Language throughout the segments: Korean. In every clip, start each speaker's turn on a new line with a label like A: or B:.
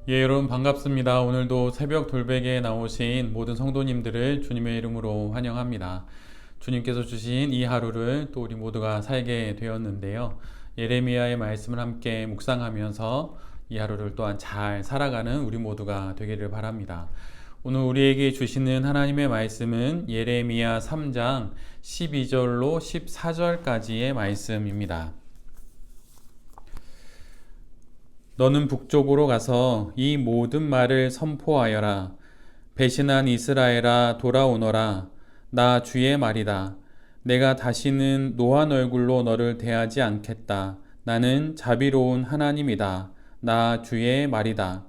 A: 예, 여러분 반갑습니다. 오늘도 새벽 돌베개에 나오신 모든 성도님들을 주님의 이름으로 환영합니다. 주님께서 주신 이 하루를 또 우리 모두가 살게 되었는데요. 예레미야의 말씀을 함께 묵상하면서 이 하루를 또한 잘 살아가는 우리 모두가 되기를 바랍니다. 오늘 우리에게 주시는 하나님의 말씀은 예레미야 3장 12절로 14절까지의 말씀입니다. 너는 북쪽으로 가서 이 모든 말을 선포하여라. 배신한 이스라엘아 돌아오너라. 나 주의 말이다. 내가 다시는 노한 얼굴로 너를 대하지 않겠다. 나는 자비로운 하나님이다. 나 주의 말이다.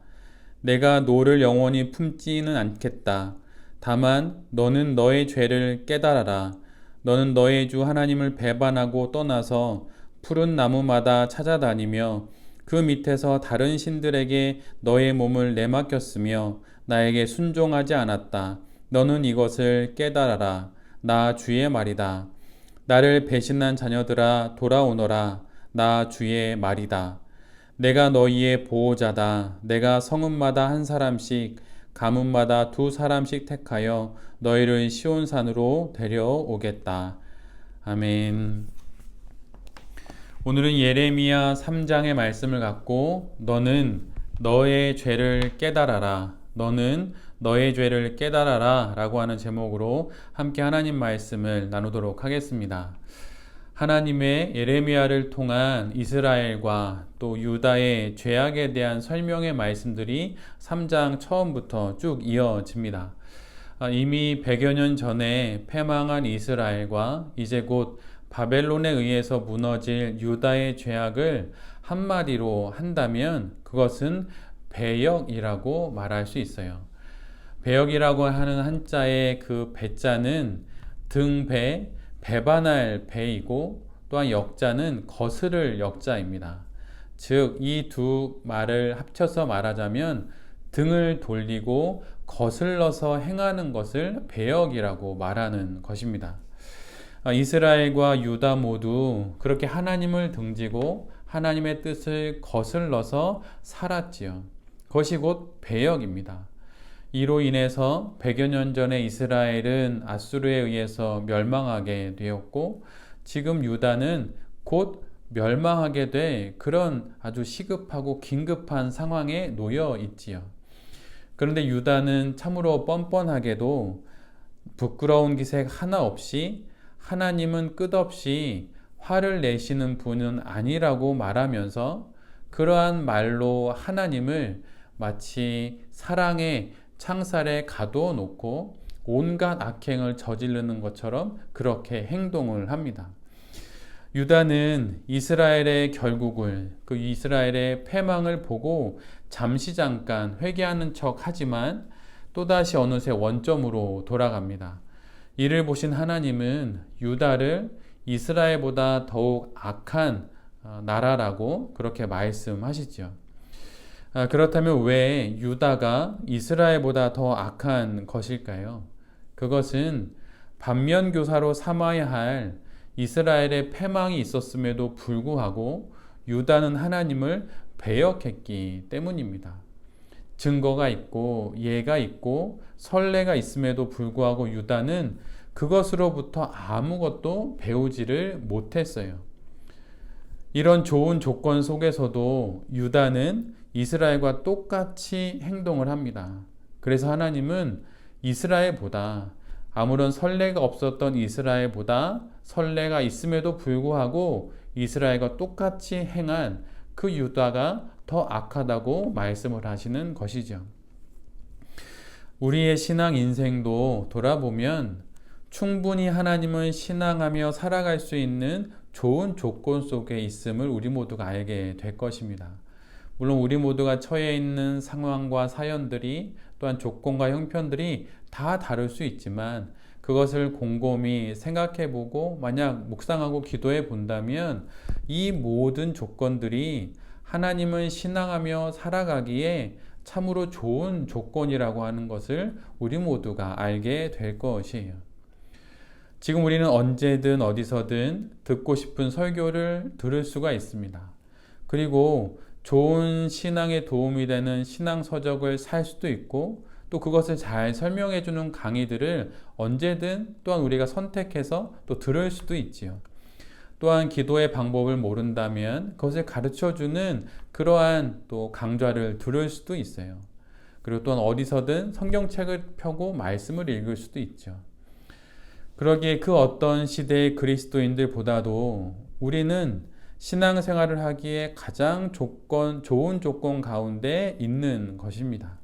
A: 내가 노를 영원히 품지는 않겠다. 다만 너는 너의 죄를 깨달아라. 너는 너의 주 하나님을 배반하고 떠나서 푸른 나무마다 찾아다니며 그 밑에서 다른 신들에게 너의 몸을 내맡겼으며 나에게 순종하지 않았다. 너는 이것을 깨달아라. 나 주의 말이다. 나를 배신한 자녀들아 돌아오너라. 나 주의 말이다. 내가 너희의 보호자다. 내가 성읍마다 한 사람씩 가문마다 두 사람씩 택하여 너희를 시온산으로 데려오겠다. 아멘. 오늘은 예레미야 3장의 말씀을 갖고 너는 너의 죄를 깨달아라. 너는 너의 죄를 깨달아라 라고 하는 제목으로 함께 하나님 말씀을 나누도록 하겠습니다. 하나님의 예레미야를 통한 이스라엘과 또 유다의 죄악에 대한 설명의 말씀들이 3장 처음부터 쭉 이어집니다. 이미 100여 년 전에 패망한 이스라엘과 이제 곧 바벨론에 의해서 무너질 유다의 죄악을 한마디로 한다면 그것은 배역이라고 말할 수 있어요. 배역이라고 하는 한자의 그 배자는 등배, 배반할 배이고 또한 역자는 거스를 역자입니다. 즉, 이 두 말을 합쳐서 말하자면 등을 돌리고 거슬러서 행하는 것을 배역이라고 말하는 것입니다. 이스라엘과 유다 모두 그렇게 하나님을 등지고 하나님의 뜻을 거슬러서 살았지요. 그것이 곧 배역입니다. 이로 인해서 100여 년 전에 이스라엘은 아수르에 의해서 멸망하게 되었고 지금 유다는 곧 멸망하게 될 그런 아주 시급하고 긴급한 상황에 놓여 있지요. 그런데 유다는 참으로 뻔뻔하게도 부끄러운 기색 하나 없이 하나님은 끝없이 화를 내시는 분은 아니라고 말하면서 그러한 말로 하나님을 마치 사랑의 창살에 가둬놓고 온갖 악행을 저지르는 것처럼 그렇게 행동을 합니다. 유다는 이스라엘의 결국을, 그 이스라엘의 패망을 보고 잠시 잠깐 회개하는 척 하지만 또다시 어느새 원점으로 돌아갑니다. 이를 보신 하나님은 유다를 이스라엘보다 더욱 악한 나라라고 그렇게 말씀하시죠. 그렇다면 왜 유다가 이스라엘보다 더 악한 것일까요? 그것은 반면교사로 삼아야 할 이스라엘의 패망이 있었음에도 불구하고 유다는 하나님을 배역했기 때문입니다. 증거가 있고 예가 있고 선례가 있음에도 불구하고 유다는 그것으로부터 아무것도 배우지를 못했어요. 이런 좋은 조건 속에서도 유다는 이스라엘과 똑같이 행동을 합니다. 그래서 하나님은 이스라엘보다 아무런 선례가 없었던 이스라엘보다 선례가 있음에도 불구하고 이스라엘과 똑같이 행한 그 유다가 더 악하다고 말씀을 하시는 것이죠. 우리의 신앙 인생도 돌아보면 충분히 하나님을 신앙하며 살아갈 수 있는 좋은 조건 속에 있음을 우리 모두가 알게 될 것입니다. 물론 우리 모두가 처해 있는 상황과 사연들이 또한 조건과 형편들이 다 다를 수 있지만 그것을 곰곰이 생각해보고 만약 묵상하고 기도해 본다면 이 모든 조건들이 하나님을 신앙하며 살아가기에 참으로 좋은 조건이라고 하는 것을 우리 모두가 알게 될 것이에요. 지금 우리는 언제든 어디서든 듣고 싶은 설교를 들을 수가 있습니다. 그리고 좋은 신앙에 도움이 되는 신앙 서적을 살 수도 있고 또 그것을 잘 설명해 주는 강의들을 언제든 또한 우리가 선택해서 또 들을 수도 있지요. 또한 기도의 방법을 모른다면 그것을 가르쳐 주는 그러한 또 강좌를 들을 수도 있어요. 그리고 또한 어디서든 성경책을 펴고 말씀을 읽을 수도 있죠. 그러기에 그 어떤 시대의 그리스도인들보다도 우리는 신앙생활을 하기에 가장 좋은 조건 가운데 있는 것입니다.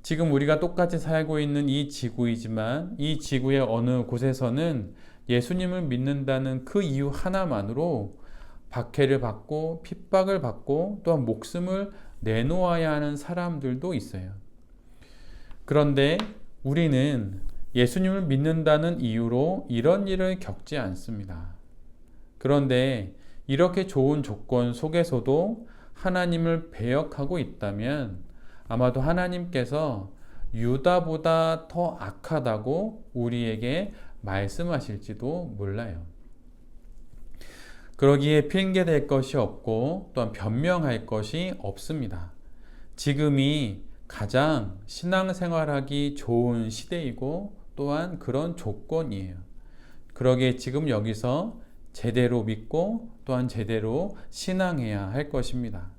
A: 지금 우리가 똑같이 살고 있는 이 지구이지만 이 지구의 어느 곳에서는 예수님을 믿는다는 그 이유 하나만으로 박해를 받고 핍박을 받고 또한 목숨을 내놓아야 하는 사람들도 있어요. 그런데 우리는 예수님을 믿는다는 이유로 이런 일을 겪지 않습니다. 그런데 이렇게 좋은 조건 속에서도 하나님을 배역하고 있다면 아마도 하나님께서 유다보다 더 악하다고 우리에게 말씀하실지도 몰라요. 그러기에 핑계댈 것이 없고 또한 변명할 것이 없습니다. 지금이 가장 신앙생활하기 좋은 시대이고 또한 그런 조건이에요. 그러기에 지금 여기서 제대로 믿고 또한 제대로 신앙해야 할 것입니다.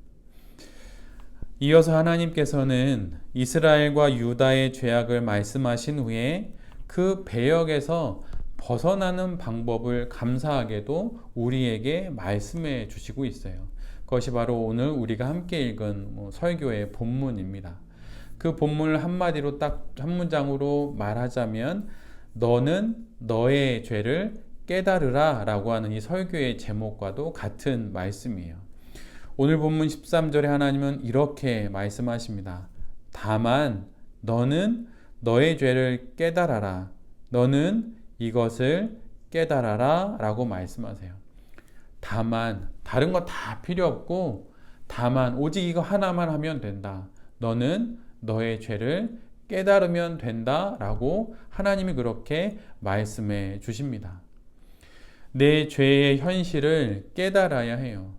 A: 이어서 하나님께서는 이스라엘과 유다의 죄악을 말씀하신 후에 그 배역에서 벗어나는 방법을 감사하게도 우리에게 말씀해 주시고 있어요. 그것이 바로 오늘 우리가 함께 읽은 설교의 본문입니다. 그 본문을 한마디로 딱 한 문장으로 말하자면 너는 너의 죄를 깨달으라 라고 하는 이 설교의 제목과도 같은 말씀이에요. 오늘 본문 13절에 하나님은 이렇게 말씀하십니다. 다만 너는 너의 죄를 깨달아라. 너는 이것을 깨달아라 라고 말씀하세요. 다만 다른 거 다 필요 없고 다만 오직 이거 하나만 하면 된다. 너는 너의 죄를 깨달으면 된다 라고 하나님이 그렇게 말씀해 주십니다. 내 죄의 현실을 깨달아야 해요.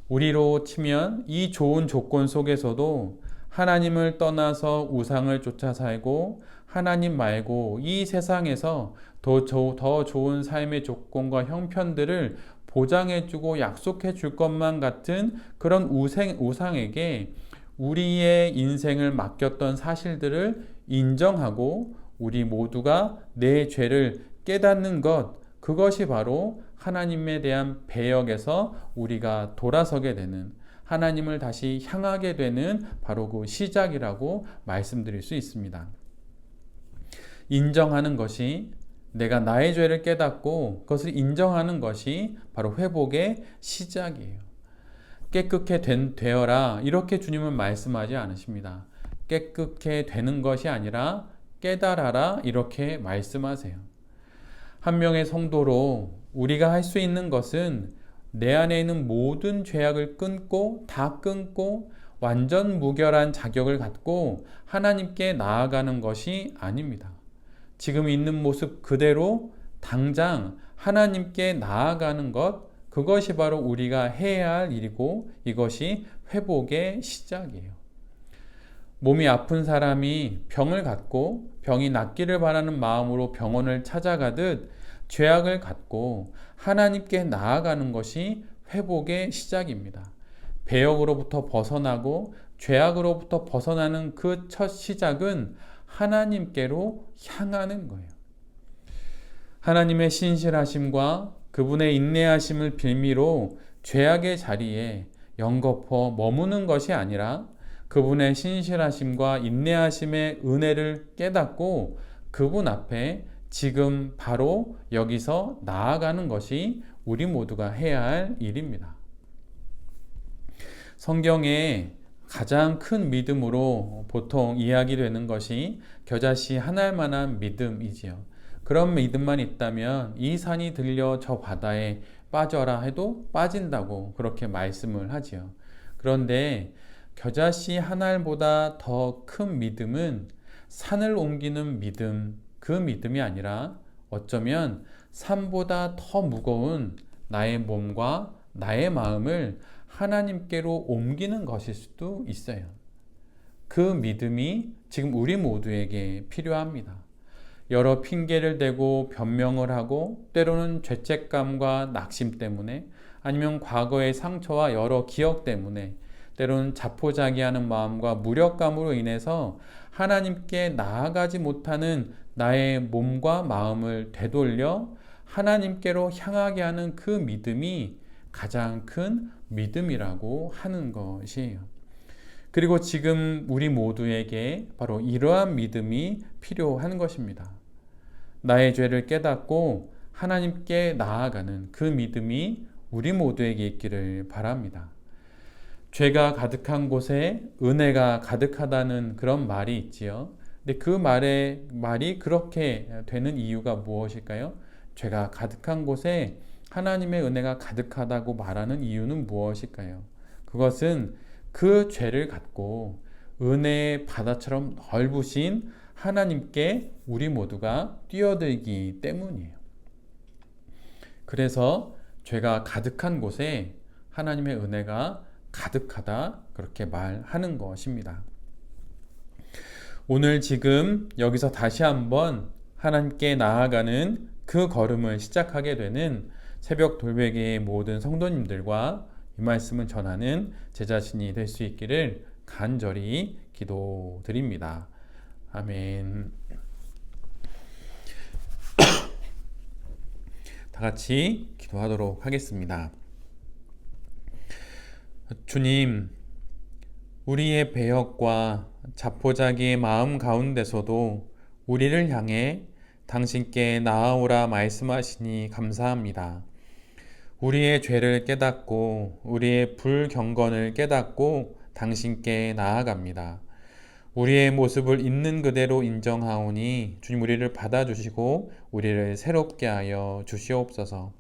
A: 우리로 치면 이 좋은 조건 속에서도 하나님을 떠나서 우상을 쫓아 살고 하나님 말고 이 세상에서 더 좋은 삶의 조건과 형편들을 보장해주고 약속해줄 것만 같은 그런 우상에게 우리의 인생을 맡겼던 사실들을 인정하고 우리 모두가 내 죄를 깨닫는 것, 그것이 바로 하나님에 대한 배역에서 우리가 돌아서게 되는, 하나님을 다시 향하게 되는 바로 그 시작이라고 말씀드릴 수 있습니다. 인정하는 것이, 내가 나의 죄를 깨닫고 그것을 인정하는 것이 바로 회복의 시작이에요. 깨끗게 되어라 이렇게 주님은 말씀하지 않으십니다. 깨끗게 되는 것이 아니라 깨달아라 이렇게 말씀하세요. 한 명의 성도로 우리가 할 수 있는 것은 내 안에 있는 모든 죄악을 다 끊고 완전 무결한 자격을 갖고 하나님께 나아가는 것이 아닙니다. 지금 있는 모습 그대로 당장 하나님께 나아가는 것, 그것이 바로 우리가 해야 할 일이고 이것이 회복의 시작이에요. 몸이 아픈 사람이 병을 갖고 병이 낫기를 바라는 마음으로 병원을 찾아가듯 죄악을 갖고 하나님께 나아가는 것이 회복의 시작입니다. 배역으로부터 벗어나고 죄악으로부터 벗어나는 그 첫 시작은 하나님께로 향하는 거예요. 하나님의 신실하심과 그분의 인내하심을 빌미로 죄악의 자리에 연거푸 머무는 것이 아니라 그분의 신실하심과 인내하심의 은혜를 깨닫고 그분 앞에 지금 바로 여기서 나아가는 것이 우리 모두가 해야 할 일입니다. 성경에 가장 큰 믿음으로 보통 이야기되는 것이 겨자씨 하나만한 믿음이지요. 그런 믿음만 있다면 이 산이 들려 저 바다에 빠져라 해도 빠진다고 그렇게 말씀을 하지요. 그런데 겨자씨 한 알보다 더 큰 믿음은 산을 옮기는 믿음, 그 믿음이 아니라 어쩌면 산보다 더 무거운 나의 몸과 나의 마음을 하나님께로 옮기는 것일 수도 있어요. 그 믿음이 지금 우리 모두에게 필요합니다. 여러 핑계를 대고 변명을 하고 때로는 죄책감과 낙심 때문에 아니면 과거의 상처와 여러 기억 때문에 때로는 자포자기하는 마음과 무력감으로 인해서 하나님께 나아가지 못하는 나의 몸과 마음을 되돌려 하나님께로 향하게 하는 그 믿음이 가장 큰 믿음이라고 하는 것이에요. 그리고 지금 우리 모두에게 바로 이러한 믿음이 필요한 것입니다. 나의 죄를 깨닫고 하나님께 나아가는 그 믿음이 우리 모두에게 있기를 바랍니다. 죄가 가득한 곳에 은혜가 가득하다는 그런 말이 있지요. 근데 그 말이 그렇게 되는 이유가 무엇일까요? 죄가 가득한 곳에 하나님의 은혜가 가득하다고 말하는 이유는 무엇일까요? 그것은 그 죄를 갖고 은혜의 바다처럼 넓으신 하나님께 우리 모두가 뛰어들기 때문이에요. 그래서 죄가 가득한 곳에 하나님의 은혜가 가득하다 그렇게 말하는 것입니다. 오늘 지금 여기서 다시 한번 하나님께 나아가는 그 걸음을 시작하게 되는 새벽 돌베개의 모든 성도님들과 이 말씀을 전하는 제 자신이 될 수 있기를 간절히 기도드립니다. 아멘. 다 같이 기도하도록 하겠습니다. 주님, 우리의 배역과 자포자기의 마음 가운데서도 우리를 향해 당신께 나아오라 말씀하시니 감사합니다. 우리의 죄를 깨닫고 우리의 불경건을 깨닫고 당신께 나아갑니다. 우리의 모습을 있는 그대로 인정하오니 주님 우리를 받아주시고 우리를 새롭게 하여 주시옵소서.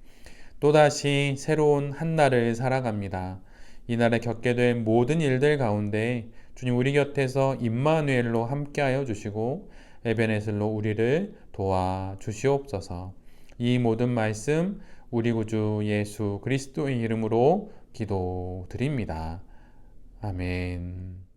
A: 또다시 새로운 한 날을 살아갑니다. 이날에 겪게 될 모든 일들 가운데 주님 우리 곁에서 임마누엘로 함께하여 주시고 에베네셀로 우리를 도와 주시옵소서. 이 모든 말씀 우리 구주 예수 그리스도의 이름으로 기도드립니다. 아멘.